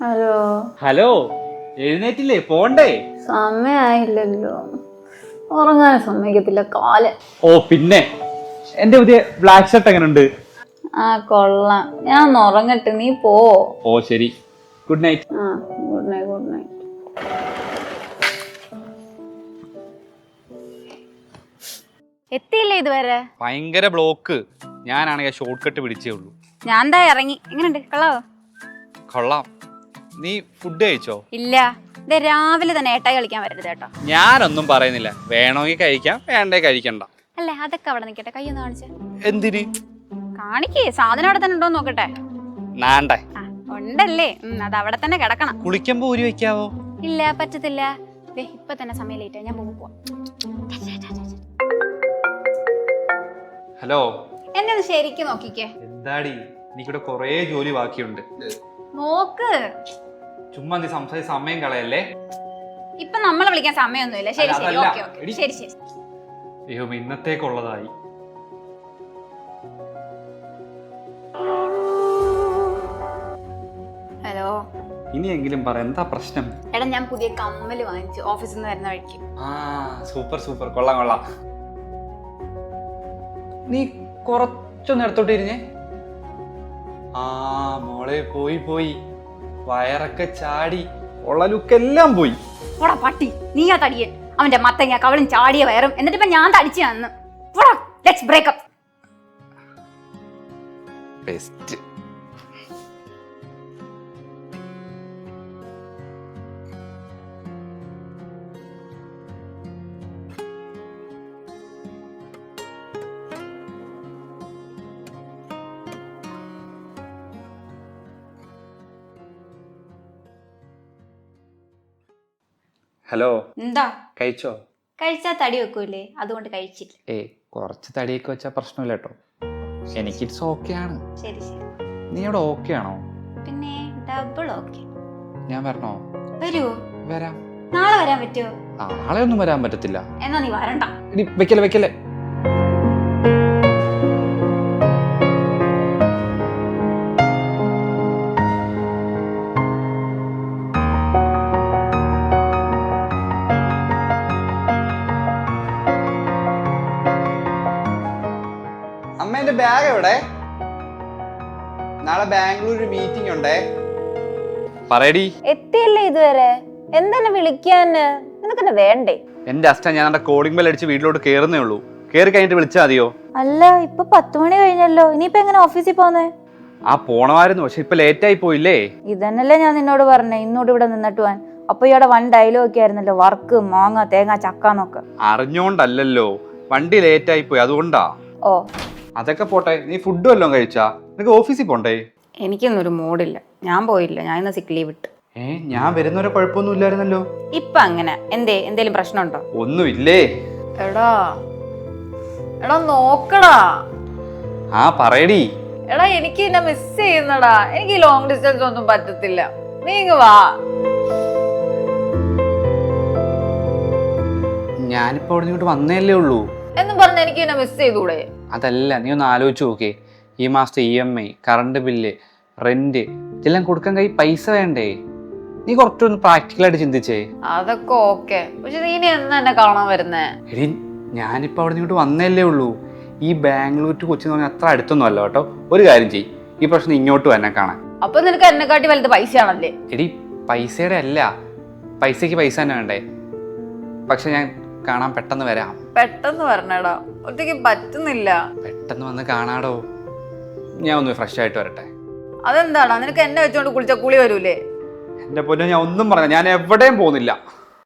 Hello hello, എഴുന്നേറ്റില്ലേ? പോണ്ടേ? സമയായില്ലല്ലോ. ഉറങ്ങാൻ സമ്മതിക്കത്തില്ല കാലൻ. ഓ പിന്നെ എന്റെ പുതിയ ബ്ലാക്ക് ഷർട്ട് എങ്ങനെയുണ്ട്? ആ കൊള്ളാം. ഞാൻ ഒന്ന് ഉറങ്ങട്ടെ, നീ പോ. ഓ ശരി, ഗുഡ് നൈറ്റ്. ആ ഗുഡ് നൈറ്റ്, ഗുഡ് നൈറ്റ്. എത്തിയില്ലേ ഇതുവരെ? ഭയങ്കര ബ്ലോക്ക്. ഞാനാണെങ്കിൽ ഷോർട്ട് കട്ട് പിടിച്ചേ ഉള്ളൂ. ഞാൻ എന്താ ഇറങ്ങി. എങ്ങനെയുണ്ട്? കൊള്ളാവോ? കൊള്ളാം. നീ ഫുഡ് കഴിച്ചോ? ഇല്ല, ഇത് രാവിലെ തന്നെ ഏട്ടായി കളിക്കാൻ വരരുത് കേട്ടോ. ഞാനൊന്നും പറയുന്നില്ല, വേണമെങ്കിൽ കഴിക്കാം, വേണ്ടേ കഴിക്കണ്ട. അല്ലേ, അതൊക്കെ അവിടെ നിൽക്കട്ടെ. കൈ ഒന്ന് കാണിച്ചേ. എന്തിന്? കാണിക്കേ, സാധനം അവിടെ തന്നെ ഉണ്ടോ നോക്കട്ടെ. നാണ്ടേ ആ ഉണ്ടല്ലേ, അത് അവിടെ തന്നെ കിടക്കണം. കുളിക്കുമ്പോ ഊരി വെക്കാവോ? ഇല്ല, പറ്റത്തില്ല. ഇപ്പൊ തന്നെ സമയം ലേറ്റ്, ഞാൻ പോവാ. ഹലോ, എന്നെ ഒന്ന് ശരിക്കും നോക്കിക്കേ. എന്താടി, എനിക്കിവിടെ കൊറേ ജോലി ബാക്കിയുണ്ട്. നോക്ക്. ചുമ്മാ നീ സംസാരിച്ച സമയം കളയല്ലേ. ഇപ്പൊ നമ്മളെ വിളിക്കാൻ സമയമൊന്നുമില്ല. ശരി ശരി, ഓക്കെ ഓക്കെ, ശരി ശരി. അയ്യോ, ഇന്നത്തേക്കുള്ളതായി. ഹലോ, ഇനിയെങ്കിലും പറ, എന്താ പ്രശ്നം? എടാ, ഞാൻ പുതിയ കമ്മല് വാങ്ങിച്ചു ഓഫീസിൽ നിന്ന് വരുന്ന വഴിക്ക്. ആ സൂപ്പർ സൂപ്പർ, കൊള്ളാം കൊള്ളാം. നീ കുറച്ചൊന്ന് എടുത്തോട്ട് ഇരുന്നേ. ആ മോളെ, പോയി പോയി, വയറൊക്കെ ചാടി, ഉള്ള ലുക്കെല്ലാം പോയി. പോടാ പട്ടി, നീയാ തടിയൻ. അവന്റെ മത്തങ്ങ കവളും ചാടിയ വയറും, എന്നിട്ട് ഇപ്പൊ ഞാൻ തടിച്ചു തന്നു. Let's breakup. ബെസ്റ്റ്. ഹലോ, എന്താ കഴിച്ചോ? കഴിച്ചാ തടി വെക്കൂലേ, അതുകൊണ്ട് കഴിച്ചില്ല. കുറച്ച് തടിയൊക്കെ വെച്ചാൽ പ്രശ്നമില്ല കേട്ടോ. എനിക്ക് ഇറ്റ്സ് ഓക്കെ ആണ്. ശരി ശരി. നീ ഇവിടെ ഓക്കെ ആണോ? പിന്നെ ഡബിൾ ഓക്കെ. ഞാൻ വരണോ? വരുവോ? വരാം. നാളെ വരാൻ പറ്റുമോ? നാളെ ഒന്നും വരാൻ പറ്റത്തില്ല. എന്നാ നീ വരണ്ട. വെക്കല്ലേ വെക്കല്ലേ. അമ്മ, എന്റെ ബാഗ് എവിടെ? നാളെ ബാംഗ്ലൂർ മീറ്റിംഗ് ഉണ്ടേ. പറയടി. എത്തിയല്ലേ ഇതുവരെ? എന്തെന്നെ വിളിക്കാന്? നിനക്കെന്നെ വേണ്ടേ? എന്റെ അച്ഛൻ, ഞാൻ കോളിംഗ് ബെൽ അടിച്ച് വീട്ടിലോട്ട് കേറുന്നേ ഉള്ളൂ. കേറി കഴിഞ്ഞിട്ട് വിളിച്ചാൽ മതിയോ? അല്ല, ഇപ്പൊ 10 മണി കഴിഞ്ഞല്ലോ. ഇനിയിപ്പോ എങ്ങനെ ഓഫീസിൽ പോന്നേ? ആ പോണമായിരുന്നു, പക്ഷെ ഇപ്പൊ ലേറ്റ് ആയി പോയില്ലേ. ഇതന്നല്ലേ ഞാൻ നിന്നോട് പറഞ്ഞേ, ഇന്നോട് ഇവിടെ നിന്നിട്ട് പോവാൻ. അപ്പൊ ഇവിടെ വൺ ഡയലോഗ് ഒക്കെ ആയിരുന്നല്ലോ, വർക്ക്, മാങ്ങ, തേങ്ങ, ചക്കാന്നൊക്കെ. അറിഞ്ഞോണ്ടല്ലോ, വണ്ടി ലേറ്റ് ആയി പോയി, അതുകൊണ്ടാ. ഓ, അതൊക്കെ പോട്ടെ, നീ ഫുഡ് വല്ലതും കഴിച്ചാ? നിനക്ക് ഓഫീസിൽ പോണ്ടേ? എനിക്കൊന്നൊരു മൂഡില്ല, ഞാൻ പോയില്ല. ഞാൻ ഇന്ന് സിക്ക് ലീവ് ഇട്ട്. ഞാൻ വരുന്നവരെ കുഴപ്പമൊന്നും ഇല്ലായിരുന്നല്ലോ. ഇപ്പൊ അങ്ങനെ എന്തേലും പ്രശ്നമുണ്ടോ? ഒന്നുമില്ലേ. എടാ എടാ നോക്കടാ. ആ പറയടി. എടാ, എനിക്ക് എന്നെ മിസ് ചെയ്യുന്നടാ. എനിക്ക് ലോങ് ഡിസ്റ്റൻസ് ഒന്നും പറ്റത്തില്ല. നീ ഇങ്ങ് വാ. ഞാനിപ്പോ അവിടെ ഇങ്ങോട്ട് വന്നേല്ലേ ഉള്ളൂ എന്നും പറഞ്ഞ എനിക്ക് എന്നെ മിസ് ചെയ്തൂടെ? അതല്ല, നീ ഒന്ന് ആലോചിച്ച് നോക്കേ. ഈ മാസത്തെ EMI, കറണ്ട് ബില്ല്, റെന്റ്, ഇതെല്ലാം കൊടുക്കാൻ പൈസ വേണ്ടേ? നീ കുറച്ചൊന്ന് പ്രാക്ടിക്കലായിട്ട് ചിന്തിച്ചേ. അതൊക്കെ ഓക്കെ, പക്ഷെ നീ ഇനി എന്നാ എന്നെ കാണാൻ വരുന്നേ? എടി, ഞാനിപ്പോ അവിടെ ഇങ്ങോട്ട് വന്നേല്ലേ ഉള്ളൂ. ഈ ബാംഗ്ലൂർ ടു കൊച്ചി എന്ന് പറഞ്ഞാൽ അത്ര അടുത്തൊന്നും അല്ല കേട്ടോ. ഒരു കാര്യം ചെയ്യ്, ഈ പ്രശ്നം ഇങ്ങോട്ട് തന്നെ കാണാൻ. അപ്പൊ നിനക്ക് എന്നെക്കാട്ടി വലുത് പൈസയാണല്ലേ? എടി, പൈസയുടെ അല്ല, പൈസക്ക് പൈസ തന്നെ വേണ്ടേ. പക്ഷെ ഞാൻ കാണാൻ പെട്ടെന്ന് വരാം. പെട്ടെന്ന് വരണടാ, ഒറ്റയ്ക്ക് പറ്റുന്നില്ല. പെട്ടെന്ന് വന്ന് കാണാടോ. ഞാൻ ഒന്ന് ഫ്രഷ് ആയിട്ട് വരട്ടെ. അതെന്താടാ, നിനക്ക് എന്നെ വെച്ചോണ്ട് കുളിച്ച കുളി വരൂലേ? എന്റെ പൊന്നോ, ഞാൻ ഒന്നും പറഞ്ഞ, ഞാൻ എവിടെയും പോകുന്നില്ല.